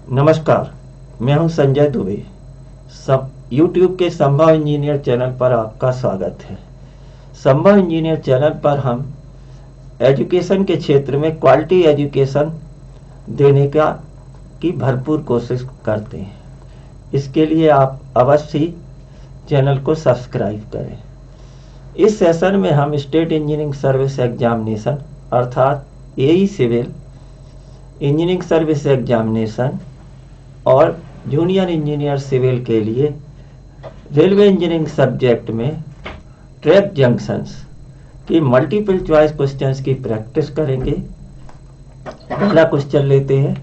नमस्कार, मैं हूं संजय दुबे। सब YouTube के संभव इंजीनियर चैनल पर आपका स्वागत है। संभव इंजीनियर चैनल पर हम एजुकेशन के क्षेत्र में क्वालिटी एजुकेशन देने की भरपूर कोशिश करते हैं। इसके लिए आप अवश्य ही चैनल को सब्सक्राइब करें। इस सेशन में हम स्टेट इंजीनियरिंग सर्विस एग्जामिनेशन अर्थात AE civil, engineering service examination और जूनियर इंजीनियर सिविल के लिए रेलवे इंजीनियरिंग सब्जेक्ट में ट्रैक जंक्शंस की मल्टीपल चॉइस क्वेश्चंस की प्रैक्टिस करेंगे। पहला क्वेश्चन लेते हैं।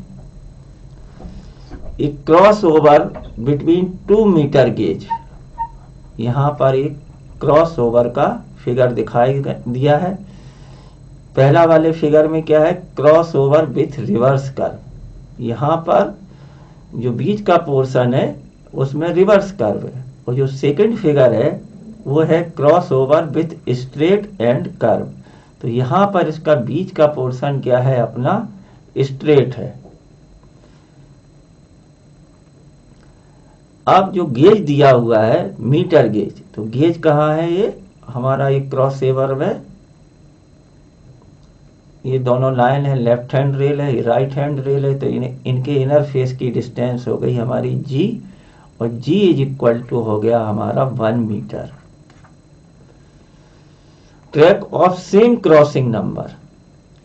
एक cross over between 2 metre gauge. यहाँ पर एक क्रॉस ओवर का फिगर दिखाई दिया है। पहला वाले फिगर में क्या है? Cross over with reverse curve. यहाँ पर जो बीच का पोर्शन है उसमें रिवर्स कर्व है, और जो सेकंड फिगर है वो है cross over with straight and curve. तो यहाँ पर इसका बीच का पोर्शन क्या है? अपना स्ट्रेट है। अब जो गेज दिया हुआ है मीटर गेज, तो गेज कहाँ है? ये हमारा एक क्रॉस ओवर में ये दोनों लाइन है, लेफ्ट हैंड रेल है, राइट हैंड रेल है, तो इनके इनर फेस की डिस्टेंस हो गई हमारी G, और G इज इक्वल टू हो गया हमारा 1 metre. Track of same crossing number.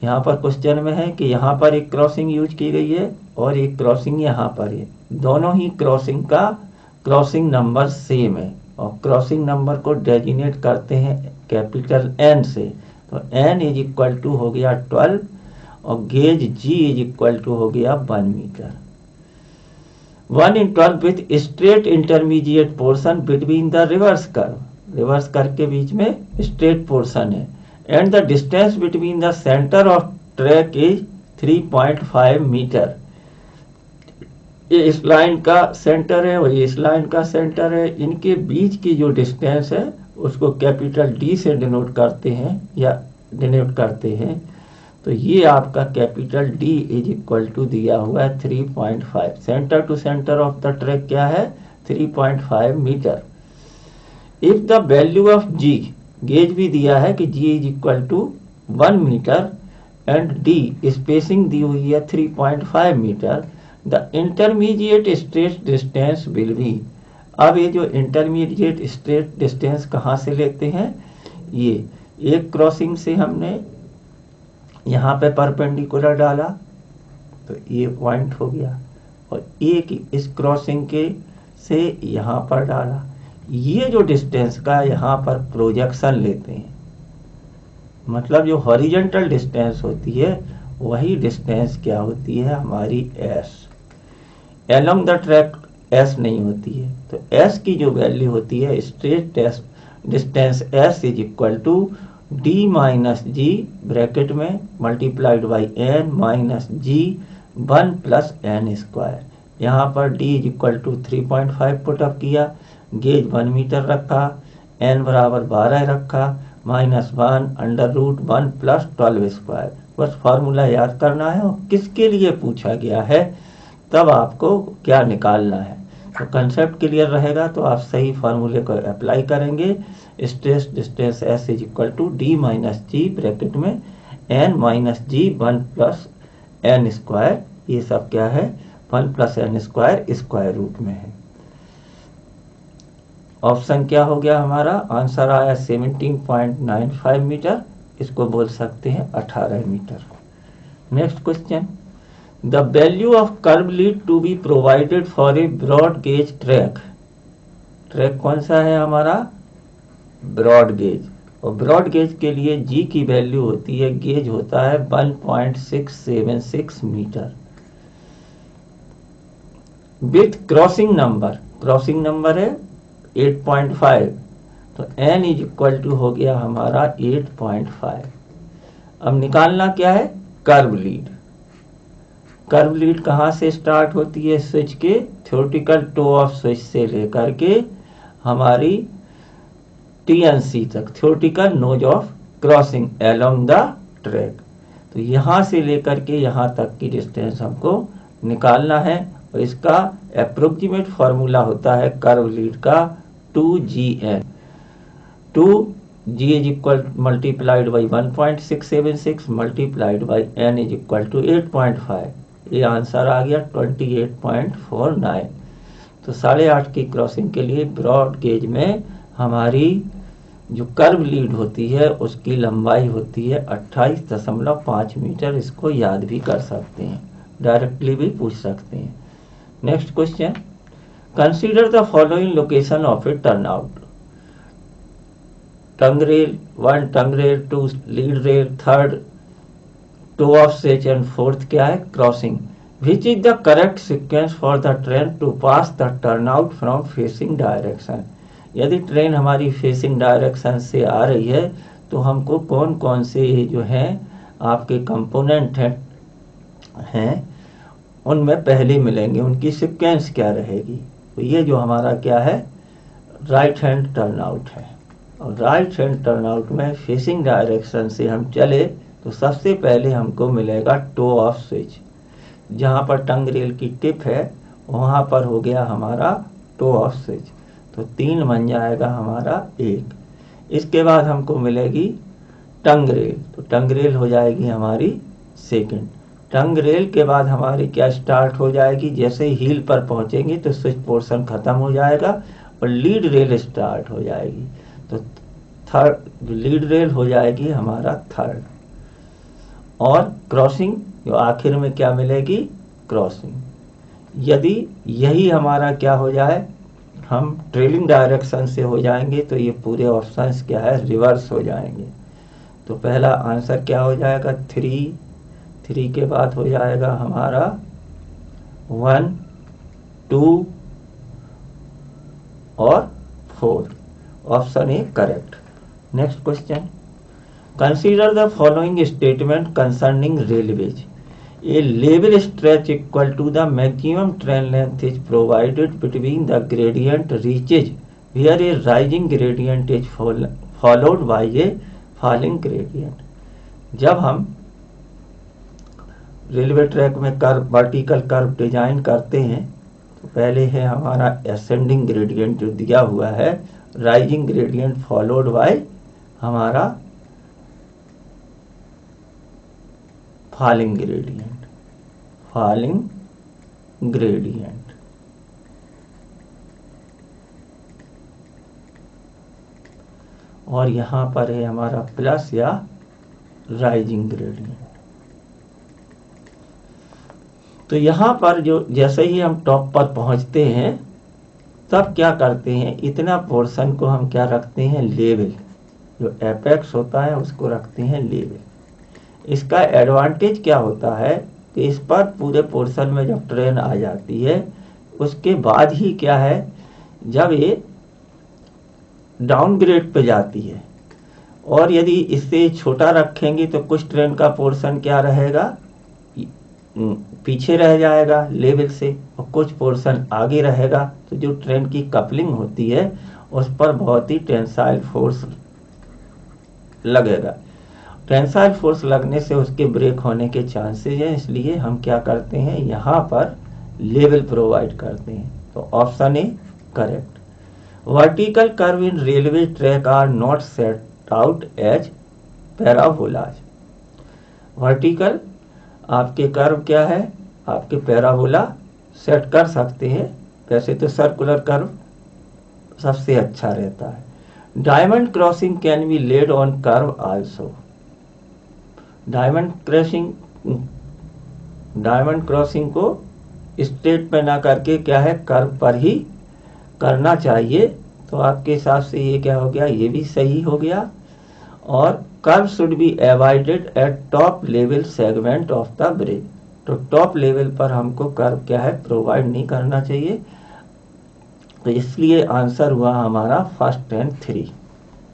यहाँ पर क्वेश्चन में है कि यहाँ पर एक क्रॉसिंग यूज की गई है और एक क्रॉसिंग यहाँ पर है। दोनों ही क्रॉसिंग का क्रॉसिंग नंबर सेम है, और क्रॉसिंग नंबर को डेजिनेट करते हैं कैपिटल N से। तो N इज इक्वल टू हो गया 12, और gauge G is equal to हो गया 1 metre. 1 in 12 with straight intermediate portion between the reverse curve. Reverse curve के बीच में स्ट्रेट पोर्शन है। And the distance between the centre of track is 3.5 metre. ये इस लाइन का सेंटर है और ये इस लाइन का सेंटर है। इनके बीच की जो डिस्टेंस है उसको कैपिटल D से डिनोट करते हैं या डिनोट करते हैं। तो ये आपका capital D is equal to दिया हुआ है 3.5। Centre to centre of the track क्या है? 3.5 metre. If the value of G, gauge भी दिया है कि G is equal to 1 metre and D spacing दी हुई है 3.5 metre, the intermediate straight distance will be. अब ये जो इंटरमीडिएट स्ट्रेट डिस्टेंस कहाँ से लेते हैं? ये एक क्रॉसिंग से हमने यहाँ पे परपेंडिकुलर डाला तो ये पॉइंट हो गया, और एक इस क्रॉसिंग के से यहाँ पर डाला। ये जो डिस्टेंस का यहाँ पर प्रोजेक्शन लेते हैं, मतलब जो हॉरिजॉन्टल डिस्टेंस होती है वही डिस्टेंस क्या होती है? हमारी S। Along the track S नहीं होती है, तो S की जो वैल्यू होती है straight distance S is equal to D minus G bracket में multiplied by N minus G 1 plus N square. यहाँ पर D is equal to 3.5 put up किया, गेज 1 मीटर रखा, N बराबर 12 रखा, minus 1 under root 1 plus 12 square. बस formula याद करना है और किसके लिए पूछा गया है तब आपको क्या निकालना है। तो कंसेप्ट क्लियर रहेगा तो आप सही फार्मूले को अप्लाई करेंगे। Stress distance S is equal to D minus G bracket में N minus G 1 plus N square. ये सब क्या है? 1 plus N square square root में है। ऑप्शन क्या हो गया हमारा? आंसर आया 17.95 मीटर। इसको बोल सकते हैं 18 metre. Next question. The value of curve lead to be provided for a broad gauge track. Track कौन सा है हमारा? Broad gauge. और ब्रॉड गेज के लिए G की वैल्यू होती है, गेज होता है 1.676 metre with crossing number. Crossing number है 8.5, तो N इज इक्वल टू हो गया हमारा 8.5। अब निकालना क्या है? Curve lead. कर्व लीड कहाँ से स्टार्ट होती है? स्विच के थ्योरेटिकल टो ऑफ स्विच से लेकर के हमारी TNC तक, theoretical nose of crossing along the track. तो यहाँ से लेकर के यहाँ तक की डिस्टेंस हमको निकालना है, और इसका अप्रोक्सीमेट फार्मूला होता है कर्व लीड का 2GN। 2G is equal multiplied by 1.676 multiplied by N is equal to 8.5। ये आंसर आ गया 28.49। तो 8.5 की क्रॉसिंग के लिए ब्रॉड गेज में हमारी जो कर्व लीड होती है उसकी लंबाई होती है 28.5 मीटर। इसको याद भी कर सकते हैं, डायरेक्टली भी पूछ सकते हैं। Next question, consider the following location of a turnout. Tongue rail 1, tongue rail 2, lead rail 3rd, toe of switch and 4th क्या है, crossing. Which is the correct sequence for the train to pass the turnout from facing direction. यदि train हमारी facing direction से आ रही है तो हमको कौन कौन से जो हैं आपके कंपोनेंट हैं उनमें पहले मिलेंगे, उनकी सीक्वेंस क्या रहेगी। तो ये जो हमारा क्या है, राइट हैंड टर्नआउट है। और राइट हैंड टर्नआउट में फेसिंग डायरेक्शन से हम चले तो सबसे पहले हमको मिलेगा टो ऑफ स्विच। जहाँ पर टंग रेल की टिप है वहाँ पर हो गया हमारा टो ऑफ स्विच, तो 3 बन जाएगा हमारा 1। इसके बाद हमको मिलेगी टंग रेल, तो टंग रेल हो जाएगी हमारी 2nd। टंग रेल के बाद हमारी क्या स्टार्ट हो जाएगी, जैसे हील पर पहुंचेंगे तो स्विच पोर्शन खत्म हो जाएगा और लीड रेल स्टार्ट हो जाएगी। तो थर्ड लीड रेल हो जाएगी हमारा 3rd। और क्रॉसिंग जो आखिर में क्या मिलेगी, क्रॉसिंग। यदि यही हमारा क्या हो जाए, हम ट्रेलिंग डायरेक्शन से हो जाएंगे तो ये पूरे ऑप्शंस क्या है, रिवर्स हो जाएंगे। तो पहला आंसर क्या हो जाएगा 3 के बाद हो जाएगा हमारा 1, 2 और 4। Option A correct. Next question, consider the following statement concerning railways. A level stretch equal to the maximum train length is provided between the gradient reaches where a rising gradient is followed by a falling gradient। जब हम railway track में curve, vertical curve design करते हैं तो पहले है हमारा ascending gradient जो दिया हुआ है, राइजिंग ग्रेडियंट फॉलोड बाय हमारा फॉलिंग ग्रेडियंट, फॉलिंग ग्रेडियंट। और यहां पर है हमारा प्लस या राइजिंग ग्रेडियंट। तो यहां पर जो जैसे ही हम टॉप पर पहुंचते हैं तब क्या करते हैं, इतना पोर्शन को हम क्या रखते हैं, लेवल। जो एपेक्स होता है उसको रखते हैं लेवल। इसका एडवांटेज क्या होता है कि इस पर पूरे पोर्शन में जब ट्रेन आ जाती है उसके बाद ही क्या है, जब ये डाउनग्रेड पे जाती है और यदि इससे छोटा रखेंगे तो कुछ ट्रेन का पोर्शन क्या रहेगा, पीछे रह जाएगा लेवल से, और कुछ पोर्शन आगे रहेगा। तो जो ट्रेन की कपलिंग होती है उस पर बहुत ही टेंसाइल फोर्स लगेगा। टेंसाइल फोर्स लगने से उसके ब्रेक होने के चांसेस हैं, इसलिए हम क्या करते हैं, यहाँ पर लेवल प्रोवाइड करते हैं। तो option A correct. Vertical curve in railway track are not set out as parabolas. Vertical आपके कर्व क्या है, आपके पैराबोला सेट कर सकते हैं, वैसे तो सर्कुलर कर्व सबसे अच्छा रहता है। Diamond crossing can be laid on curve also. Diamond crossing को स्ट्रेट पे ना करके क्या है, कर्व पर ही करना चाहिए। तो आपके हिसाब से ये क्या हो गया, ये भी सही हो गया। और curve should be avoided eight top level segment of the bridge. तो टॉप लेवल पर हमको कर्व क्या है, प्रोवाइड नहीं करना चाहिए। तो इसलिए आंसर हुआ हमारा first and 3।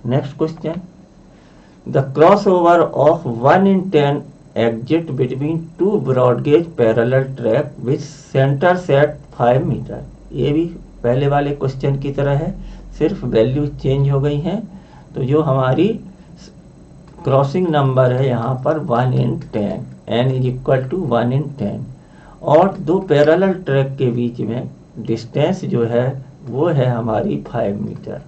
Next question, the cross over of 1 in 10 exit between 2 broad gauge parallel track which centre set 5 metre. ये भी पहले वाले क्वेश्चन की तरह है, सिर्फ वैल्यू चेंज हो गई हैं। तो जो हमारी क्रॉसिंग नंबर है यहाँ पर 1 in 10, n is equal to 1 in 10। और दो पैरेलल ट्रैक के बीच में डिस्टेंस जो है वो है हमारी 5 मीटर।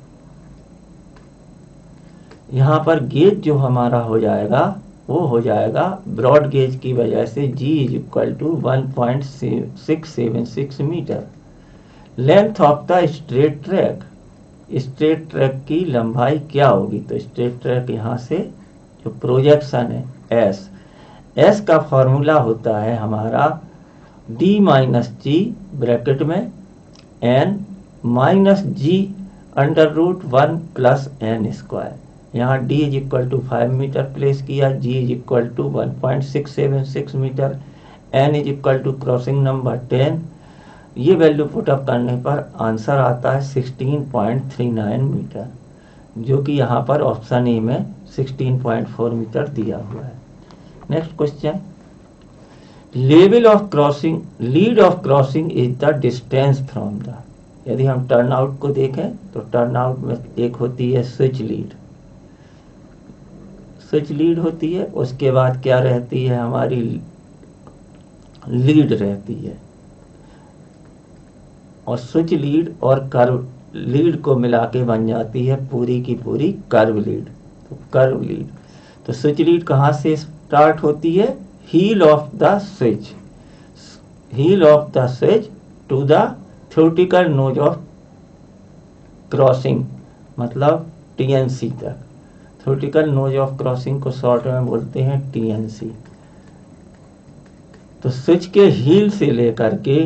यहाँ पर गेज जो हमारा हो जाएगा वो हो जाएगा ब्रॉड गेज की वजह से G is equal to 1.676 metre. Length of the straight track, straight track की लंबाई क्या होगी? तो स्ट्रेट ट्रैक यहाँ से जो प्रोजेक्शन है एस का फॉर्मूला होता है हमारा D माइनस जी ब्रैकेट में n minus G under root 1 plus n square. यहाँ d is equal to 5 metre place किया, g is equal to 1.676 metre, n is equal to crossing number 10। ये value put up करने पर answer आता है 16.39 metre, जो कि यहाँ पर ऑप्शन ए में 16.4 मीटर दिया हुआ है। Next question, level of crossing, lead of crossing is the distance from the. यदि हम टर्न आउट को देखें तो टर्न आउट में एक होती है स्विच लीड, स्विच लीड होती है, उसके बाद क्या रहती है हमारी लीड रहती है, और स्विच लीड और कर्व लीड को मिला के बन जाती है पूरी की पूरी कर्व लीड। तो कर्व लीड, तो स्विच लीड कहाँ से स्टार्ट होती है? Heel of the switch, heel of the switch to the theoretical nose of crossing, मतलब टीएनसी तक। थ्योरेटिकल नोज ऑफ क्रॉसिंग को शॉर्ट में बोलते हैं टीएनसी। तो स्विच के हील से लेकर के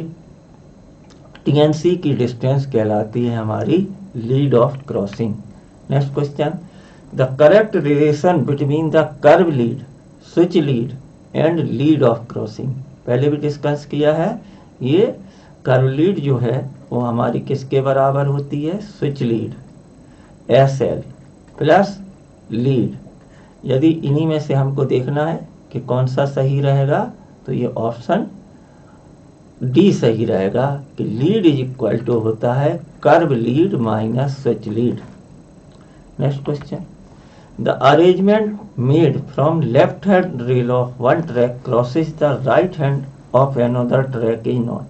टीएनसी की डिस्टेंस कहलाती है हमारी lead of crossing. Next question, the correct relation between the curve lead, switch lead and lead of crossing. पहले भी डिस्कस किया है, ये कर्व लीड जो है वो हमारी किसके बराबर होती है? Switch lead SL plus lead. यदि इन्हीं में से हमको देखना है कि कौन सा सही रहेगा, तो ये ऑप्शन डी सही रहेगा कि लीड इज इक्वल टू होता है curve lead minus switch lead. Next question, the arrangement made from left hand rail of one track crosses the right hand of another track is non.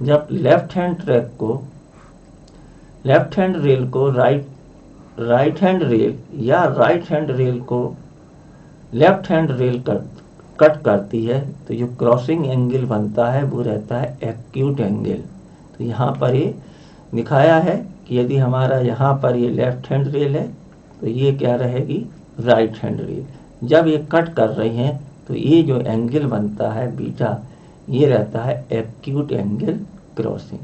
जब left hand rail को right hand rail या right hand rail को left hand rail cut करती है, तो जो crossing angle बनता है वो रहता है एक्यूट एंगल। तो यहाँ पर ये दिखाया है कि यदि हमारा यहाँ पर ये लेफ्ट हैंड रेल है तो ये क्या रहेगी? Right hand rail. जब ये कट कर रही हैं तो ये जो एंगल बनता है बीटा, ये रहता है एक्यूट एंगल क्रॉसिंग।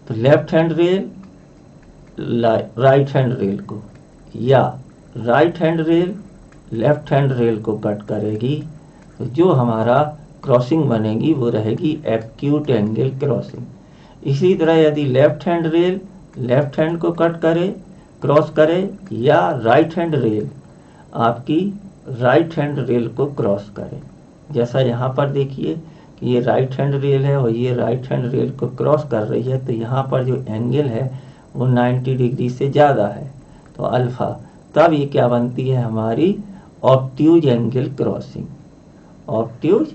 तो left hand rail right hand rail को या right hand rail left hand rail को कट करेगी, तो जो हमारा क्रॉसिंग बनेगी वो रहेगी एक्यूट एंगल क्रॉसिंग। इसी तरह यदि left hand rail left hand को कट करे, क्रॉस करे, या राइट हैंड रेल आपकी राइट हैंड रेल को क्रॉस करे, जैसा यहाँ पर देखिए कि ये राइट हैंड रेल है और ये राइट हैंड रेल को क्रॉस कर रही है, तो यहाँ पर जो एंगल है वो 90 डिग्री से ज़्यादा है, तो अल्फा। तब ये क्या बनती है हमारी? Obtuse angle crossing, obtuse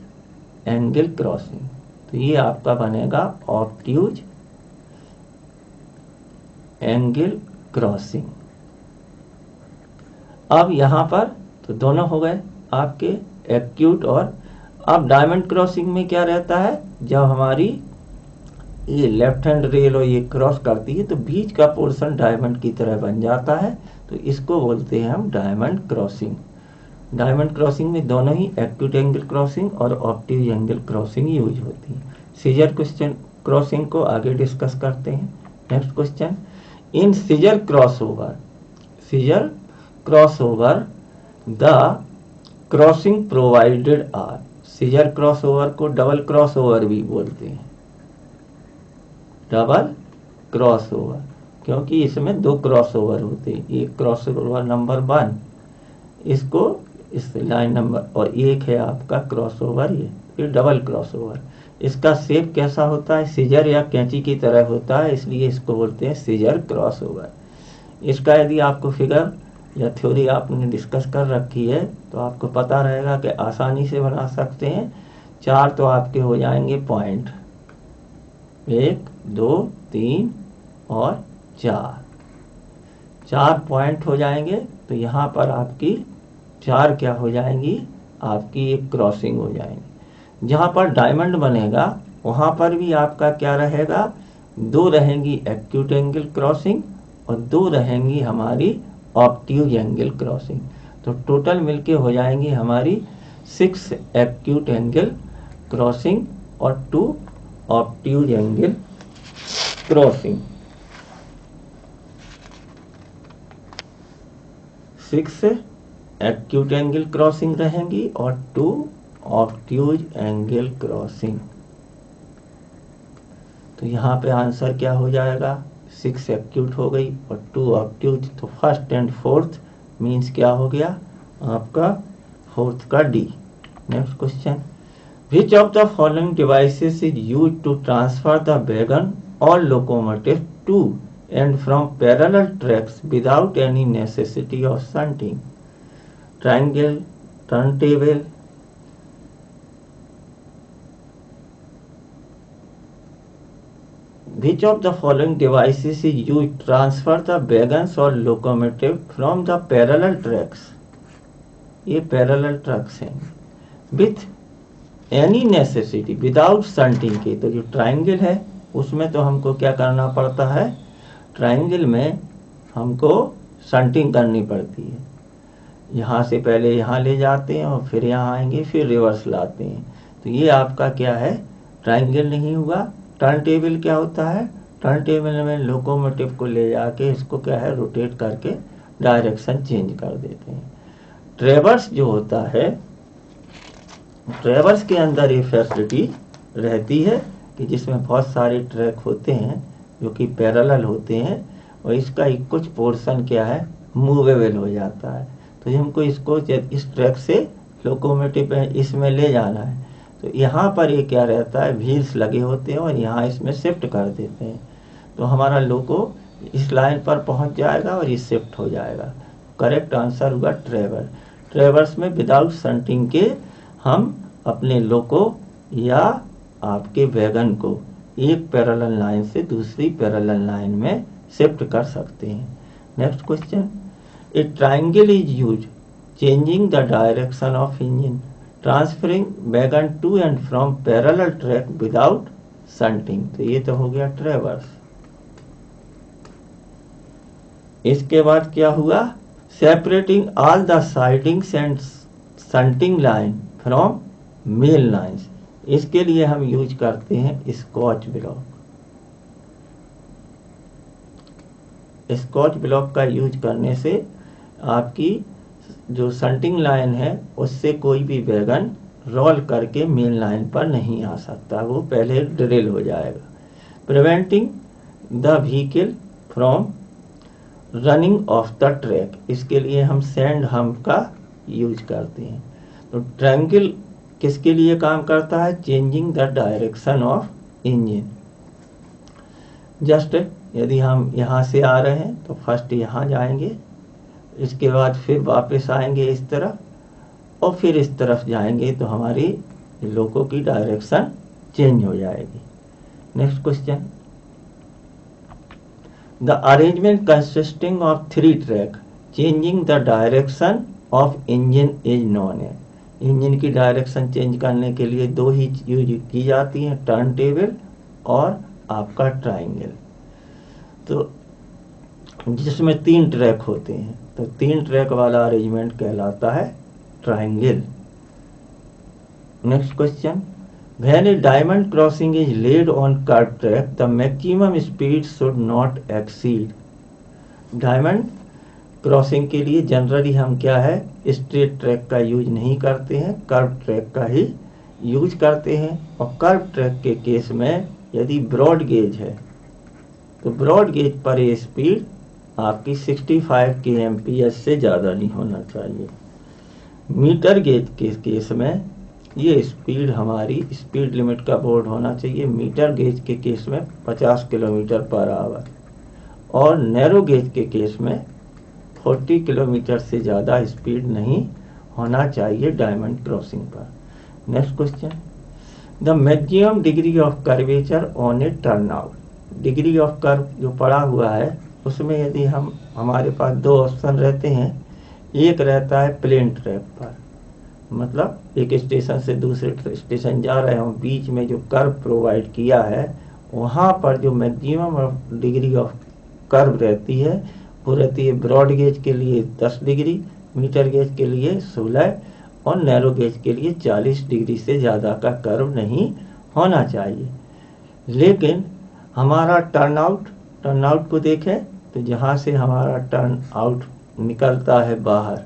angle crossing. तो ये आपका बनेगा ऑब्ट्यूज एंगल क्रॉसिंग। अब यहाँ पर तो दोनों हो गए आपके एक्यूट और। अब डायमंड क्रॉसिंग में क्या रहता है? जब हमारी ये लेफ्ट हैंड रेल और ये क्रॉस करती है तो बीच का पोर्शन डायमंड की तरह बन जाता है, तो इसको बोलते हैं हम डायमंड क्रॉसिंग। डायमंड क्रॉसिंग में दोनों ही एक्यूट एंगल क्रॉसिंग और ऑब्ट्यूज एंगल क्रॉसिंग यूज होती है। सीजर क्वेश्चन क्रॉसिंग को आगे डिस्कस करते हैं। Next question, in scissor crossover the crossing provided are. Scissor crossover को डबल क्रॉसओवर भी बोलते हैं, डबल क्रॉसओवर, क्योंकि इसमें दो क्रॉसओवर होते हैं। एक क्रॉसओवर नंबर 1, इसको इस लाइन नंबर, और एक है आपका क्रॉसओवर ये डबल क्रॉसओवर। इसका शेप कैसा होता है? सीजर या कैंची की तरह होता है, इसलिए इसको बोलते हैं सीजर क्रॉसओवर। इसका यदि आपको फिगर या थ्योरी आपने डिस्कस कर रखी है तो आपको पता रहेगा कि आसानी से बना सकते हैं। 4 तो आपके हो जाएंगे पॉइंट, 1 2 3 और 4 पॉइंट हो जाएंगे। तो यहाँ पर आपकी 4 क्या हो जाएंगी, आपकी एक क्रॉसिंग हो जाएंगी। जहाँ पर डायमंड बनेगा वहाँ पर भी आपका क्या रहेगा, 2 रहेंगी एक्यूट एंगल क्रॉसिंग और 2 रहेंगी हमारी ऑब्ट्यूज एंगल क्रॉसिंग। तो टोटल मिलके हो जाएंगी हमारी 6 एक्यूट एंगल क्रॉसिंग और 2 obtuse angle crossing. 6 acute angle crossing रहेंगी और 2 ऑब्ट्यूज एंगल क्रॉसिंग। तो यहाँ पे आंसर क्या हो जाएगा, 6 एक्यूट हो गई और 2 ऑब्ट्यूज। तो फर्स्ट एंड फोर्थ मीन्स क्या हो गया आपका, फोर्थ का D. Next question, which of the following devices is used to transfer the wagon or locomotive to and from parallel tracks without any necessity of shunting? Triangle, turntable, which of the following devices is used to transfer the wagons or locomotive from the parallel tracks? ये parallel tracks हैं with any necessity without shunting के। तो जो triangle है उसमें तो हमको क्या करना पड़ता है, ट्रायंगल में हमको शंटिंग करनी पड़ती है। यहाँ से पहले यहाँ ले जाते हैं और फिर यहाँ आएंगे, फिर रिवर्स लाते हैं। तो ये आपका क्या है, ट्रायंगल नहीं हुआ। टर्न टेबल क्या होता है, टर्न टेबल में लोकोमोटिव को ले जाके इसको क्या है, रोटेट करके डायरेक्शन चेंज कर देते हैं। ट्रेवर्स जो होता है, ट्रेवर्स के अंदर ये फैसिलिटी रहती है कि जिसमें बहुत सारे ट्रैक होते हैं जो कि पैरेलल होते हैं और इसका कुछ पोर्शन क्या है, मूवेबल हो जाता है। तो हमको इसको इस ट्रैक से लोकोमोटिव इसमें ले जाना है, तो यहाँ पर ये क्या रहता है, व्हील्स लगे होते हैं और यहाँ इसमें शिफ्ट कर देते हैं। तो हमारा लोको इस लाइन पर पहुँच जाएगा और ये शिफ्ट हो जाएगा। करेक्ट आंसर हुआ ट्रेवर। ट्रेवर्स में विदाउट शंटिंग के हम अपने लोको या आपके वैगन को एक पैरेलल लाइन से दूसरी पैरेलल लाइन में शिफ्ट कर सकते हैं। Next question, a triangle is use changing the direction of engine transferring wagon to and from parallel track without shunting. तो ये तो हो गया ट्रेवर्स। इसके बाद क्या हुआ, separating all the sidings and shunting line from main lines. इसके लिए हम यूज करते हैं स्कॉच ब्लॉक। स्कॉच ब्लॉक का यूज करने से आपकी जो शंटिंग लाइन है उससे कोई भी वैगन रोल करके मेन लाइन पर नहीं आ सकता, वो पहले ड्रिल हो जाएगा। Preventing the vehicle from running of the track, इसके लिए हम सैंड हम्प का यूज करते हैं। तो ट्रायंगल किसके लिए काम करता है, changing the direction of engine. Just यदि हम यहाँ से आ रहे हैं तो फर्स्ट यहाँ जाएंगे, इसके बाद फिर वापस आएंगे इस तरफ और फिर इस तरफ जाएंगे तो हमारी लोको की डायरेक्शन चेंज हो जाएगी। Next question, the arrangement consisting of 3 track changing the direction of engine is known है। इंजन की डायरेक्शन चेंज करने के लिए 2 ही यूज की जाती हैं, टर्न टेबल और आपका ट्रायंगल। तो जिसमें 3 ट्रैक होते हैं तो 3 ट्रैक वाला अरेंजमेंट कहलाता है triangle. Next question, when A diamond crossing is laid on curve track the maximum speed should not exceed. Diamond crossing के लिए जनरली हम क्या है, स्ट्रेट ट्रैक का यूज नहीं करते हैं, कर्व ट्रैक का ही यूज करते हैं। और कर्व ट्रैक के केस में यदि ब्रॉड गेज है तो ब्रॉड गेज पर ये स्पीड आपकी 65 kmph से ज़्यादा नहीं होना चाहिए। मीटर गेज के केस में ये स्पीड हमारी स्पीड लिमिट का बोर्ड होना चाहिए। मीटर गेज के केस में 50 किलोमीटर पर आवर और नैरो गेज के केस में 40 किलोमीटर से ज़्यादा स्पीड नहीं होना चाहिए डायमंड क्रॉसिंग पर। Next question, the maximum degree of curvature on A turnout. Degree of curve जो पड़ा हुआ है उसमें यदि हमारे पास दो ऑप्शन रहते हैं, एक रहता है प्लेन ट्रैक पर, मतलब एक स्टेशन से दूसरे स्टेशन जा रहे हो, बीच में जो कर्व प्रोवाइड किया है वहाँ पर जो मैक्सिमम डिग्री ऑफ कर्व रहती है वो रहती है ब्रॉड गेज के लिए 10 डिग्री, मीटर गेज के लिए 16 और नैरो गेज के लिए 40 डिग्री से ज़्यादा का कर्व नहीं होना चाहिए। लेकिन हमारा टर्नआउट को देखें तो जहाँ से हमारा टर्न आउट निकलता है बाहर,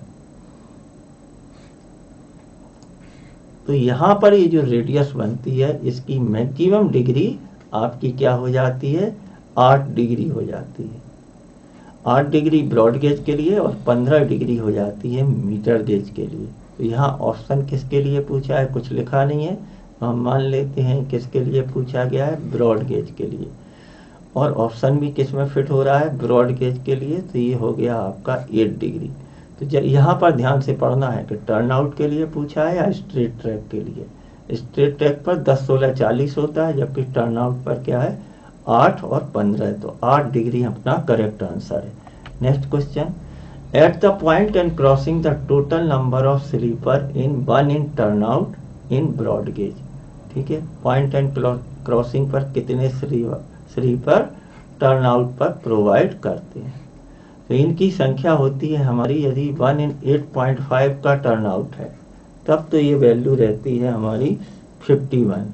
तो यहाँ पर ये जो रेडियस बनती है इसकी मैक्सिमम डिग्री आपकी क्या हो जाती है, 8 डिग्री हो जाती है। 8 डिग्री ब्रॉड गेज के लिए और 15 डिग्री हो जाती है मीटर गेज के लिए। तो यहाँ ऑप्शन किसके लिए पूछा है, कुछ लिखा नहीं है, तो हम मान लेते हैं किसके लिए पूछा गया है, ब्रॉड गेज के लिए। और ऑप्शन भी किस में फिट हो रहा है, ब्रॉड गेज के लिए, तो ये हो गया आपका 8 डिग्री। तो यहाँ पर ध्यान से पढ़ना है कि टर्नआउट के लिए पूछा है या स्ट्रेट ट्रैक के लिए। स्ट्रेट ट्रैक पर 10, 16, 40 होता है, जबकि टर्नआउट पर क्या है 8 और 15, तो 8 डिग्री अपना करेक्ट आंसर है। Next question, at the point and crossing the total number of sleeper in one in turnout in broad gauge. ठीक है, पॉइंट एंड क्रॉसिंग पर कितने स्लीपर टर्नआउट पर प्रोवाइड करते हैं, तो इनकी संख्या होती है हमारी, यदि 1 in 8.5 का टर्नआउट है तब तो ये वैल्यू रहती है हमारी 51।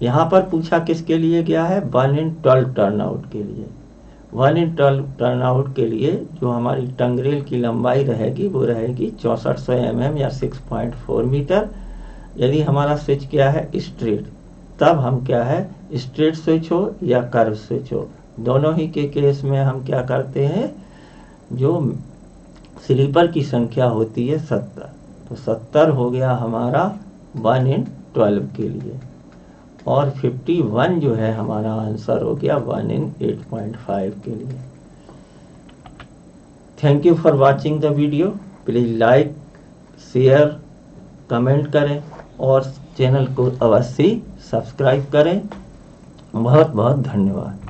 यहाँ पर पूछा किसके लिए गया है, 1 in 12 टर्नआउट के लिए। 1 in 12 टर्नआउट के लिए जो हमारी टंगरेल की लंबाई रहेगी वो रहेगी 6400 mm या 6.4 मीटर। यदि हमारा स्विच क्या है स्ट्रेट, तब हम क्या है स्ट्रेट स्विच हो या कर्व स्विच हो, दोनों ही के केस में हम क्या करते हैं, जो स्लीपर की संख्या होती है 70, तो 70 हो गया हमारा 1 in 12 के लिए, और 51 जो है हमारा आंसर हो गया 1 in 8.5 के लिए। Thank you for watching the video. Please like, share, comment करें और चैनल को अवश्य सब्सक्राइब करें। बहुत बहुत धन्यवाद।